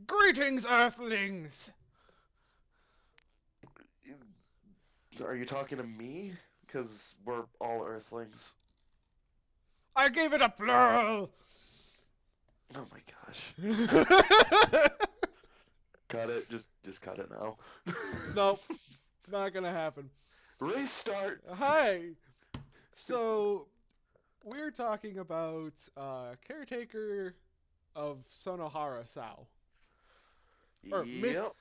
Greetings, Earthlings! Are you talking to me? Because we're all Earthlings. I gave it a plural! Oh my gosh. Cut it. Just cut it now. Nope, not gonna happen. Restart. Hi! So, we're talking about Caretaker of Sunohara-sou. Or Yep.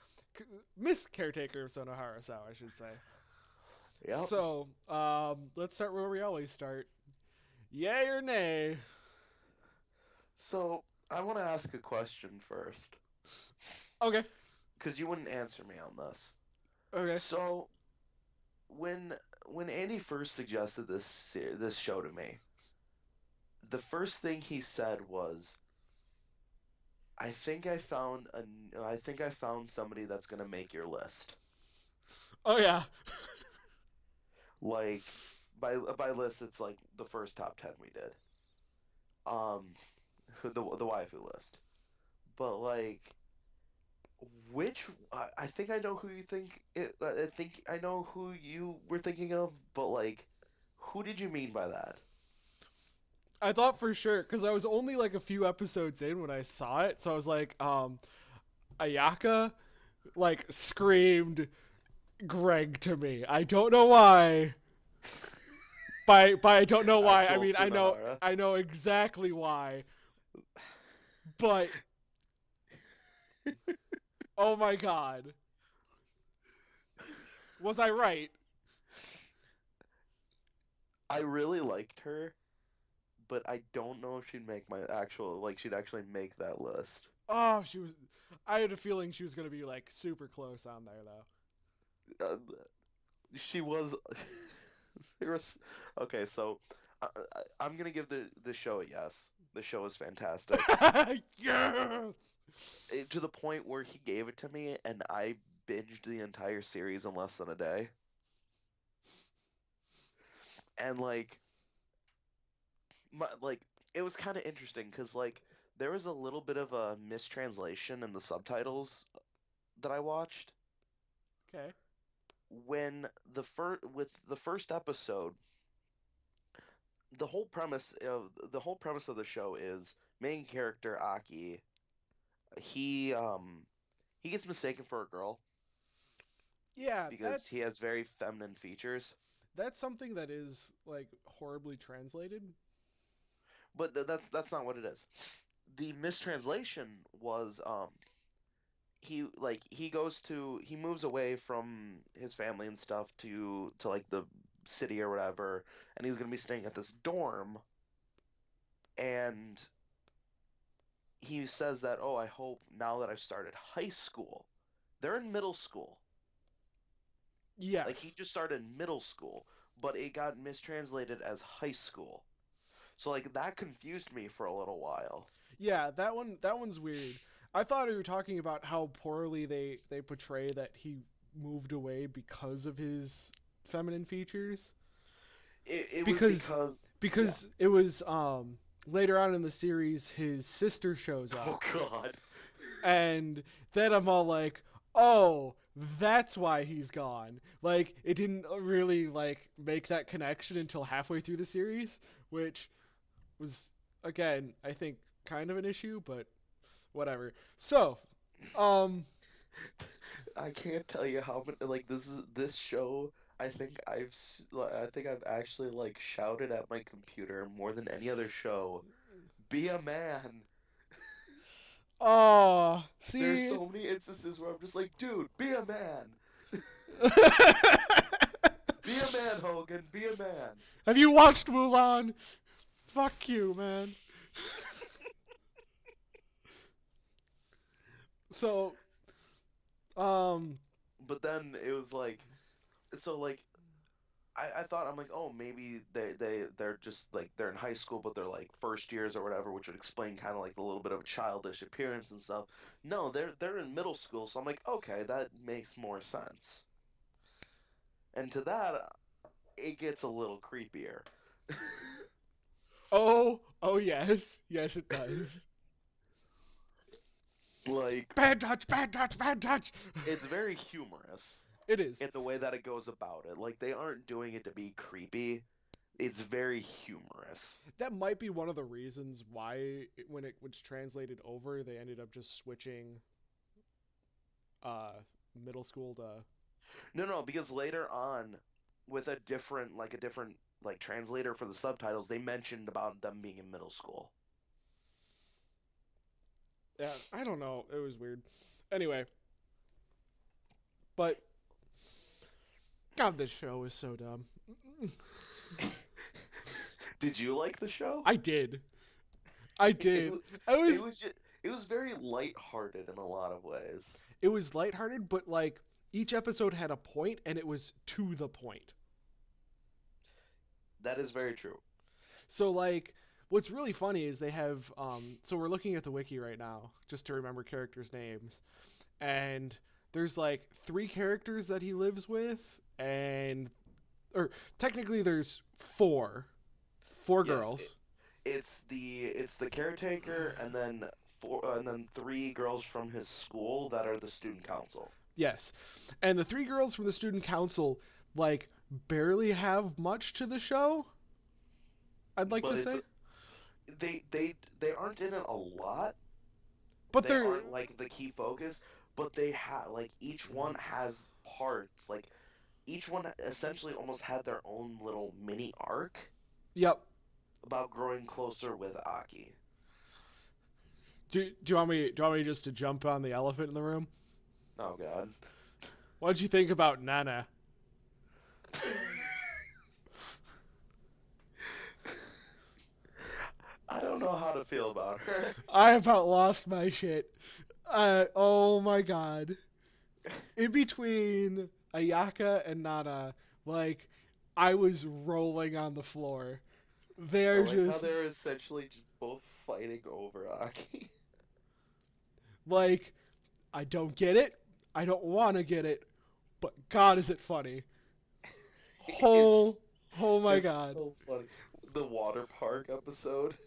Miss Caretaker of Sunohara-sou, I should say. Yep. So, let's start where we always start. Yay or nay? So I want to ask a question first, Okay, because you wouldn't answer me on this. okay. So when when Andy first suggested this show to me, the first thing he said was, I think I found somebody that's gonna make your list." Oh, yeah. Like by list, it's like the first top 10 we did. Um, the waifu list. But like, I think I know who you think it. I think I know who you were thinking of. But like, who did you mean by that? I thought for sure, because I was only like a few episodes in when I saw it, so I was like, Ayaka, like, screamed Greg to me. I don't know why. By I don't know why, I Actual mean Sunohara. I know exactly why. But oh my god. Was I right? I really liked her, but I don't know if she'd make my actual like she'd actually make that list. Oh, she was I had a feeling she was gonna be like super close on there though. Uh, she was. There was okay. So I'm gonna give the show a yes. The show is fantastic. Yes. To the point where he gave it to me and I binged the entire series in less than a day. And like it was kind of interesting because like there was a little bit of a mistranslation in the subtitles that I watched Okay. when the first episode. The whole premise of the show is main character Aki. He he gets mistaken for a girl Yeah, because he has very feminine features. that's something that is like horribly translated. But that's not what it is. The mistranslation was he moves away from his family and stuff to like the city or whatever, and he's gonna be staying at this dorm, and he says that, oh, I hope now that I've started high school. They're in middle school. Like he Yes. just started middle school, but it got mistranslated as high school. So like that confused me for a little while. Yeah, that one's weird. I thought you were talking about how poorly they portray that he moved away because of his feminine features It was because yeah. it was later on in the series his sister shows Oh up God. and then I'm all like, "Oh, that's why he's gone." Like it didn't really like make that connection until halfway through the series, which was again, I think kind of an issue, but whatever. So, um, I can't tell you how many like this show. I think I've actually like shouted at my computer more than any other show. Be a man. oh, There's see, so many instances where I'm just like, dude, be a man. Be a man, Hogan. Be a man. have you watched Mulan? Fuck you, man. So, um, But then it was like, so like I thought I'm like, oh, maybe they're just like they're in high school, but they're like first years or whatever, which would explain kind of like a little bit of a childish appearance and stuff. No, they're in middle school, so I'm like, okay, that makes more sense. And to that, it gets a little creepier. oh, yes, yes, it does. Like, Bad touch, bad touch, bad touch. it's very humorous It is. in the way that it goes about it. Like, they aren't doing it to be creepy. It's very humorous. That might be one of the reasons why when it was translated over, they ended up just switching uh middle school to. No, no, because later on, with a different translator for the subtitles, they mentioned about them being in middle school. Yeah, I don't know. It was weird. Anyway, but God, this show is so dumb. Did you like the show? I did. I It did. was, I it was. was just, it was very lighthearted in a lot of ways. It was lighthearted, but like each episode had a point, and it was to the point. That is very true. So like, what's really funny is they have. So we're looking at the wiki right now just to remember characters' names, and there's like 3 characters that he lives with, and or technically there's four Yes, girls. it's the caretaker and then 3 girls from his school that are the student council. Yes, and the 3 girls from the student council like barely have much to the show. I'd like But to say, they aren't in it a lot. but They they're aren't like the key focus, but they have like each one has parts. Like each one essentially almost had their own little mini arc yep. about growing closer with Aki. Do you want me? Do you want me just to jump on the elephant in the room? Oh God. What'd you think about Nana? I don't know how to feel about her. I about lost my shit. Oh my god. In between Ayaka and Nana, like I was rolling on the floor. I They're like how just they're essentially just both fighting over Aki. like I don't get it. I don't want to get it. But God, is it funny? Oh, It's oh my it's God. so funny. The water park episode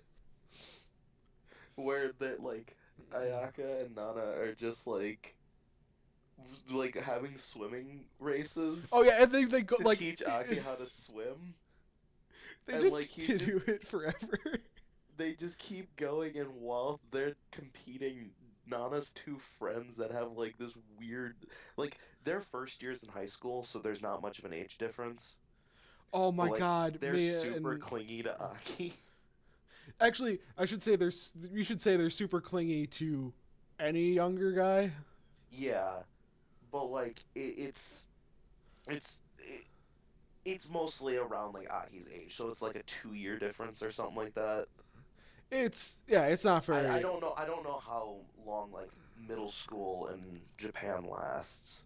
where they're like Ayaka and Nana are just like having swimming races Oh yeah, and they go to like teach Aki how to swim, they and just like continue it forever. they just keep going, and while they're competing, Nana's 2 friends that have like this weird, like they're first years in high school, so there's not much of an age difference, Oh but my like God, they're Mia super and clingy to Aki. actually, I should say you should say they're super clingy to any younger guy. Yeah, but like it's mostly around like Aki's age, so it's like a 2 year difference or something like that. It's not I very. don't know how long like middle school in Japan lasts.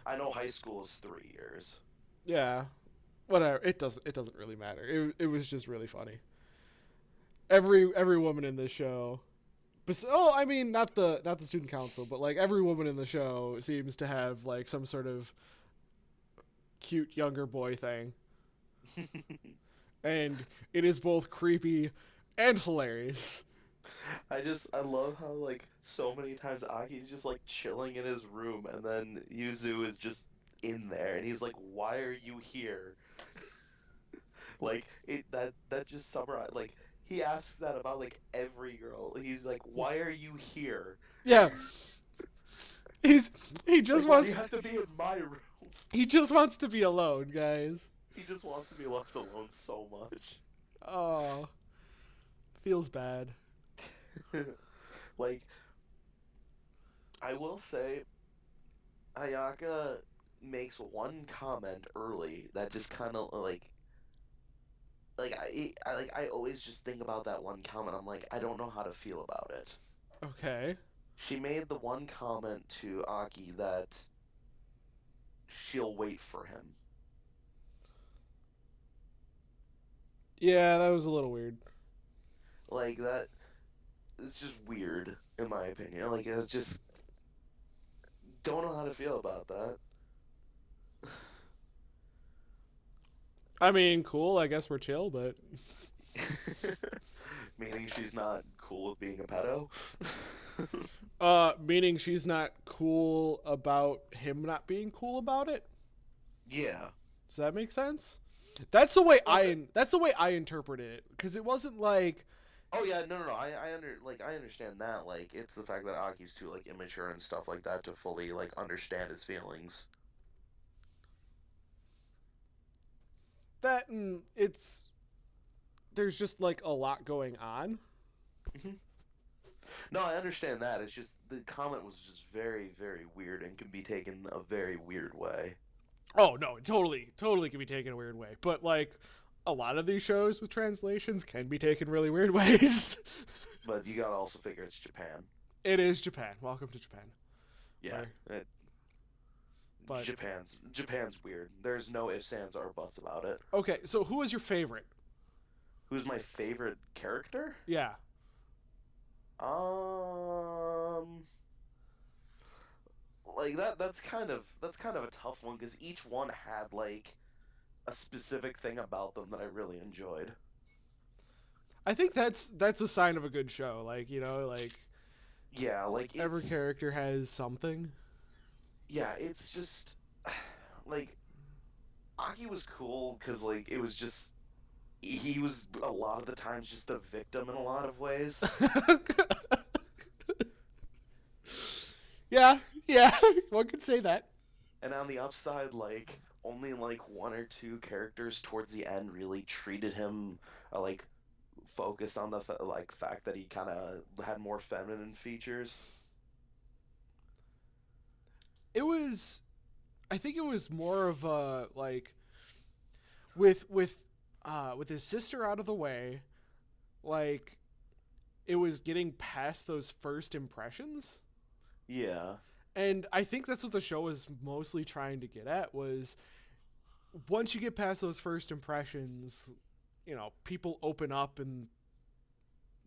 I know high school is 3 years. Yeah, whatever. It doesn't really matter. It was just really funny. Every woman in this show. I mean, not the student council, but like every woman in the show seems to have like some sort of cute younger boy thing, and it is both creepy and hilarious. I love how like so many times Aki's just like chilling in his room and then Yuzu is just in there and he's like, "Why are you here?" Like that just summarize like he asks that about like every girl. He's like, "Why are you here?" Yeah, he Like, just why do you wants have to be in my room? he just wants to be alone, guys. He just wants to be left alone so much. Oh, feels bad. Like, I will say, Ayaka makes one comment early that just kind of I always just think about that one comment. I'm like, I don't know how to feel about it. Okay. She made the one comment to Aki that she'll wait for him. Yeah, that was a little weird. Like that, it's just weird in my opinion. Like, it's just don't know how to feel about that. I mean, cool. I guess we're chill, but Meaning she's not cool with being a pedo. Meaning she's not cool about him not being cool about it. Yeah. Does that make sense? That's the way Well, I interpreted it, because it wasn't like oh yeah, no, no, no. I understand that. Like, it's the fact that Aki's too like immature and stuff like that to fully like understand his feelings. that, and it's there's just like a lot going on. Mhm. No, I understand that. It's just the comment was just very, very weird and can be taken a very weird way. Oh no, it totally can be taken a weird way. But like a lot of these shows with translations can be taken really weird ways. But you gotta also figure it's Japan. It is Japan. Welcome to Japan. Yeah, Where, it, but Japan's weird. There's no ifs, ands, or buts about it. okay, so who is your favorite? Who's my favorite character? Yeah. Um, like that's kind of a tough one because each one had like a specific thing about them that I really enjoyed. I think that's a sign of a good show. Like, like Yeah, like every it's character has something. yeah, it's just like Aki was cool because like it was just he was a lot of the times just a victim in a lot of ways. Yeah, yeah, one could say that. And on the upside, like only like one or two characters towards the end really treated him like focused on the like fact that he kind of had more feminine features. It was I think it was more of a like with his sister out of the way, like it was getting past those first impressions. Yeah. And I think that's what the show was mostly trying to get at was once you get past those first impressions, people open up and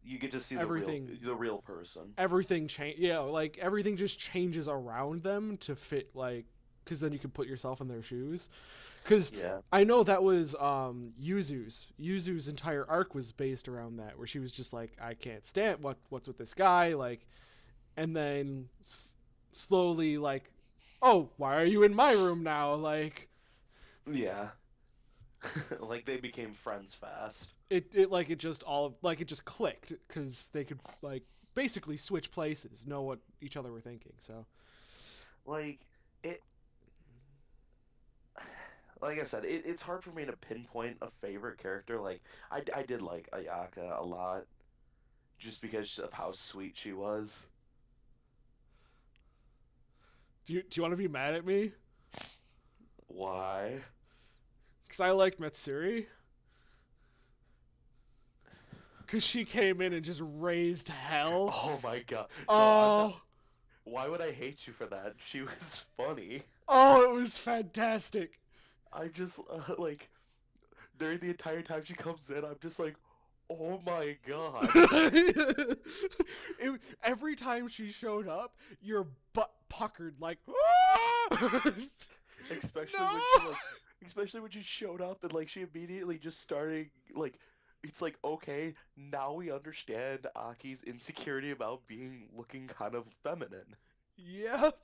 You get to see everything the real person. everything change. Like everything just changes around them to fit like because then you can put yourself in their shoes. Because Yeah. I know that was Yuzu's entire arc was based around that, where she was just like, I can't stand what's with this guy, like, and then slowly like, oh, why are you in my room now? Like, Yeah. Like they became friends fast. it just all like it just clicked because they could like basically switch places, know what each other were thinking. So Like it like I said, it's hard for me to pinpoint a favorite character. Like I did like Ayaka a lot just because of how sweet she was. do you want to be mad at me? Why? Because I liked Matsuri. Because she came in and just raised hell. Oh my God. No, I'm not. Oh, Why would I hate you for that? She was funny. oh, it was fantastic. I just like during the entire time she comes in, I'm just like, oh my God. Every time she showed up, your butt puckered like. Especially No. when she like, especially when she showed up and like she immediately just started like, it's like okay, now we understand Aki's insecurity about being looking kind of feminine Yep.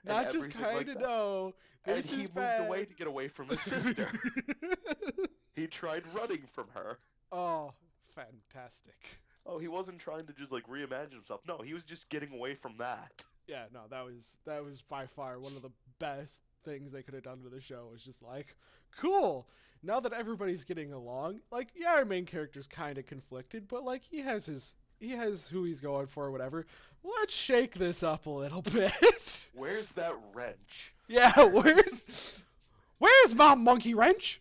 and Not just everything like kind of that. no. And This he is moved away bad. to get away from his sister. He tried running from her. Oh, fantastic. Oh, he wasn't trying to just like reimagine himself. No, he was just getting away from that. Yeah, no, that was by far one of the best things they could have done to the show. Was just like, cool. Now that everybody's getting along, like, yeah, our main character's kind of conflicted, but like he has who he's going for, or whatever. Let's shake this up a little bit. Where's that wrench? Yeah, where's my monkey wrench?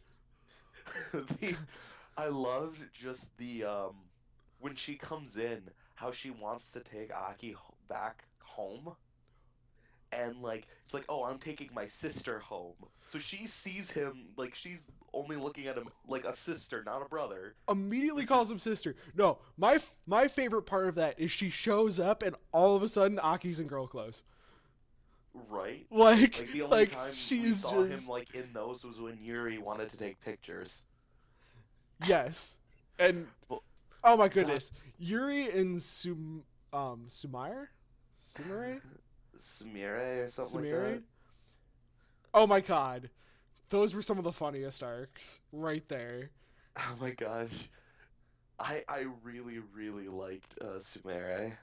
the I loved just the when she comes in, how she wants to take back home, and like it's like, oh, I'm taking my sister home. So she sees him like she's only looking at him like a sister, not a brother. Immediately Which calls him sister. No, my favorite part of that is she shows up and all of a sudden Aki's in girl clothes. right? Like Like the only like time we she's saw him just like in those was when Yuri wanted to take pictures. yes. And But Oh my God, goodness, Yuri and Sumire, Sumire, Sumire or something like that. Sumire. Oh my god, those were some of the funniest arcs right there. Oh my gosh. I really, really liked Sumire.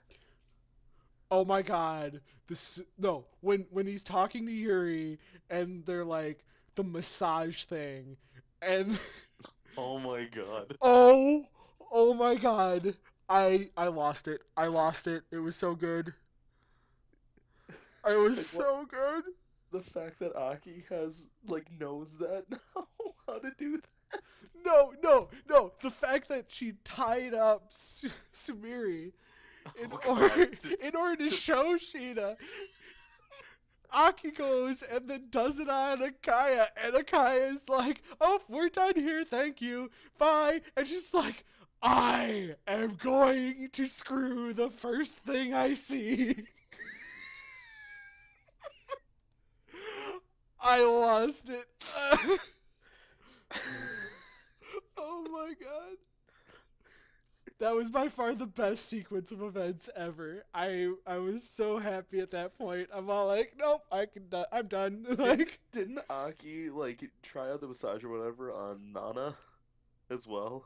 Oh my god, this no when he's talking to Yuri and they're like the massage thing, and Oh my god. oh oh my god, I lost it. I lost it. It was so good. It was Like what so good. the fact that Aki has like knows that now how to do that. No, no, no. The fact that she tied up Sumiri in Oh god. order in order to show Sheena, Aki goes and then does it on Akaya, and Akaya is like, "Oh, we're done here. Thank you. Bye." And she's like, "I am going to screw the first thing I see." I lost it. Oh my god. That was by far the best sequence of events ever. I was so happy at that point. I'm all like, nope, I'm done. Like, Didn't Aki like try out the massage or whatever on Nana as well?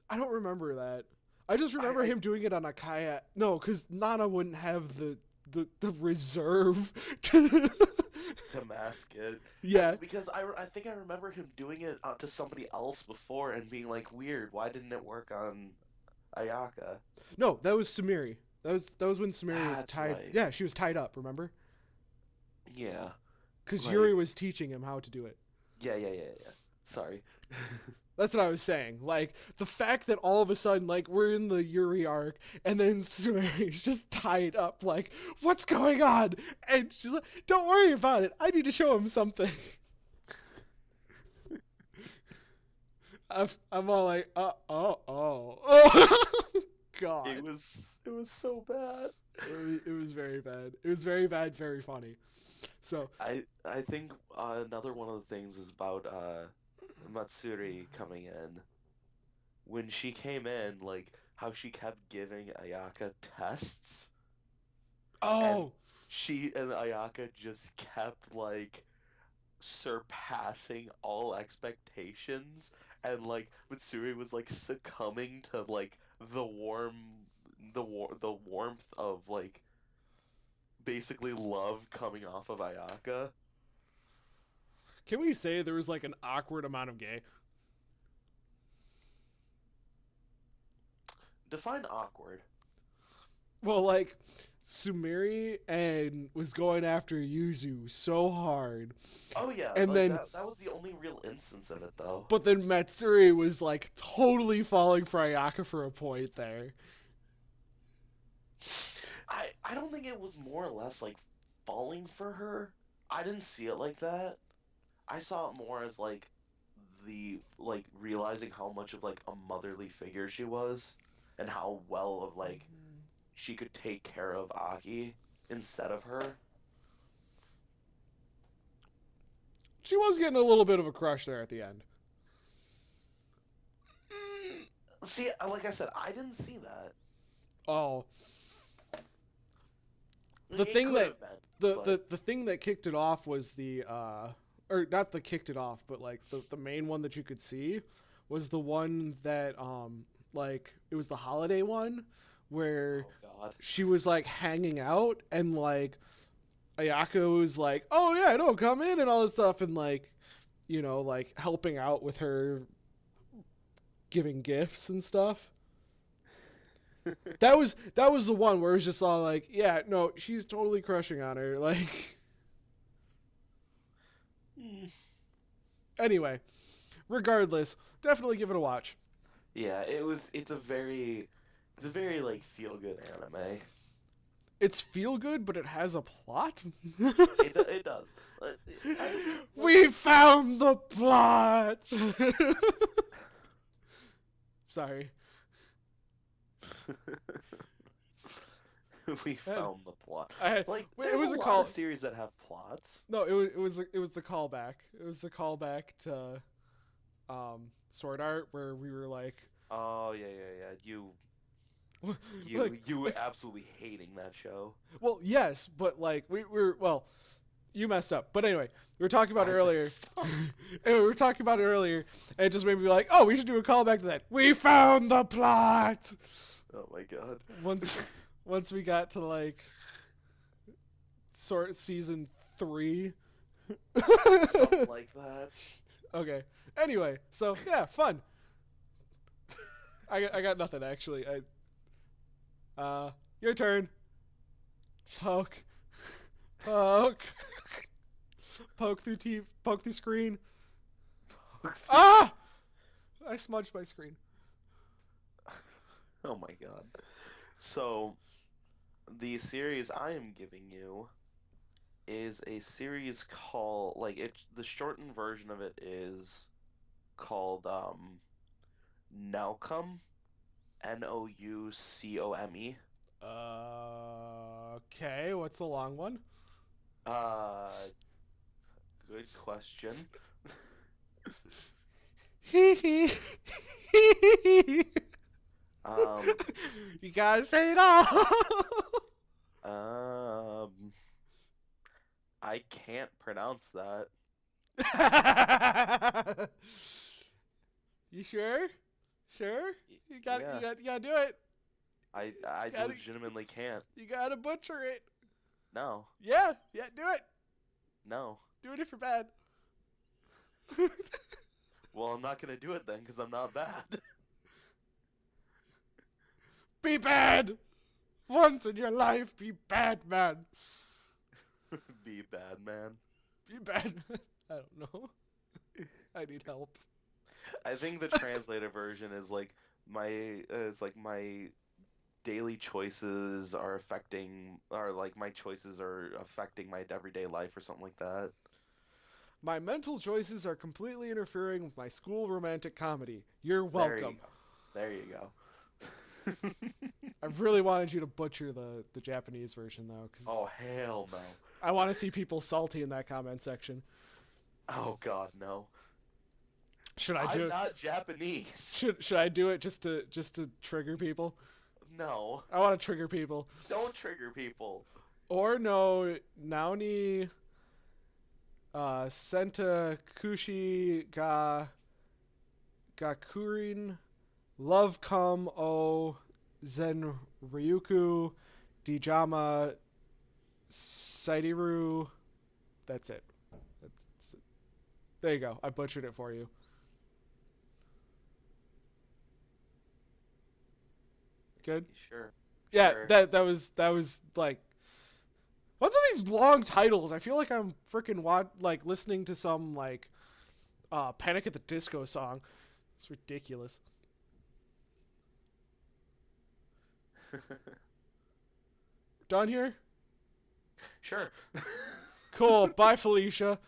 I don't remember that. I just remember I him doing it on Akaya. No, because Nana wouldn't have the reserve to. to mask it. Yeah. Because I think I remember him doing it to somebody else before and being like, weird, why didn't it work on Ayaka? No, that was Sumiri. That was when Sumiri was That's tied. right. Yeah, she was tied up. Remember? Yeah. Because Like, Yuri was teaching him how to do it. yeah. Sorry. That's what I was saying. Like, the fact that all of a sudden, like, we're in the Yuri arc, and then Sumeri's just tied up, like, what's going on? And she's like, don't worry about it. I need to show him something. I'm all like, oh. God. It was so bad. It was very bad. It was very bad, very funny. So, I think another one of the things is about Matsuri coming in. When she came in, like how she kept giving Ayaka tests, and oh, she and Ayaka just kept like surpassing all expectations, and like Matsuri was like succumbing to like the warmth of like basically love coming off of Ayaka. can we say there was like an awkward amount of gay? Define awkward. Well, like Sumeri and was going after Yuzu so hard, Oh yeah, and like then that was the only real instance of it though. but then Matsuri was like totally falling for Ayaka for a point there. I don't think it was more or less like falling for her. I didn't see it like that. I saw it more as like the like realizing how much of like a motherly figure she was and how well of like she could take care of Aki instead of her. She was getting a little bit of a crush there at the end. See, like I said, I didn't see that. Oh, the It thing could that have been, the thing that kicked it off was the or not the kicked it off, but like the main one that you could see was the one that like it was the holiday one where oh God. she was like hanging out and like Ayako was like, "Oh yeah, no, come in," and all this stuff, and like, you know, like helping out with her giving gifts and stuff. That was the one where it was just all like, yeah, no, she's totally crushing on her. Like, anyway, regardless, definitely give it a watch. Yeah, it's a very like feel good anime. It's feel good, but it has a plot. It does. We found the plot. Sorry. We found the plot. I had, Like, it there's was a a lot call. of series that have plots. No, it was the callback. It was the callback to Sword Art where we were like, Oh yeah. You like, you absolutely hating that show. well, yes, but like well, you messed up. But anyway, we were talking about it I earlier. messed up. And we were talking about it earlier, and it just made me like, oh, we should do a callback to that. We found the plot. Oh my god. Once, once we got to like sort season 3. Something like that. Okay. Anyway, so yeah, fun. I got nothing actually. Your turn. Poke, poke, poke through poke through screen. Ah! I smudged my screen. Oh my god. So, the series I am giving you is a series called like it the shortened version of it is called Naucome, Noucome. Okay, what's the long one? Uh, good question. Hee hee. Um, You gotta say it all. um, I can't pronounce that. You sure? Sure? You got Yeah, you gotta do it. I Gotta legitimately can't. you gotta butcher it. No, Yeah, do it. no. Do it if you're bad. Well, I'm not gonna do it then because I'm not bad. Be bad. Once in your life, be bad, man. Be bad, man. Be bad. I don't know. I need help. I think the translated version is like my daily choices are affecting or like my choices are affecting my everyday life or something like that. My mental choices are completely interfering with my school romantic comedy. You're There you welcome. go. There you go. I really wanted you to butcher the Japanese version though, Oh because hell no. I want to see people salty in that comment section. Oh god no. Should I do I'm it? not Japanese. Should I do it just to trigger people? No. I want to trigger people. Don't trigger people. Or no, Naoni Senta Kushi Gakurin Love Come O Zen Ryuku Dijama Saidiru. That's it. There you go. I butchered it for you. Good. Sure. Yeah, Sure. that was like, what's all these long titles? I feel like I'm freaking like listening to some like Panic at the Disco song. It's ridiculous. Sure. Cool. Bye, Felicia.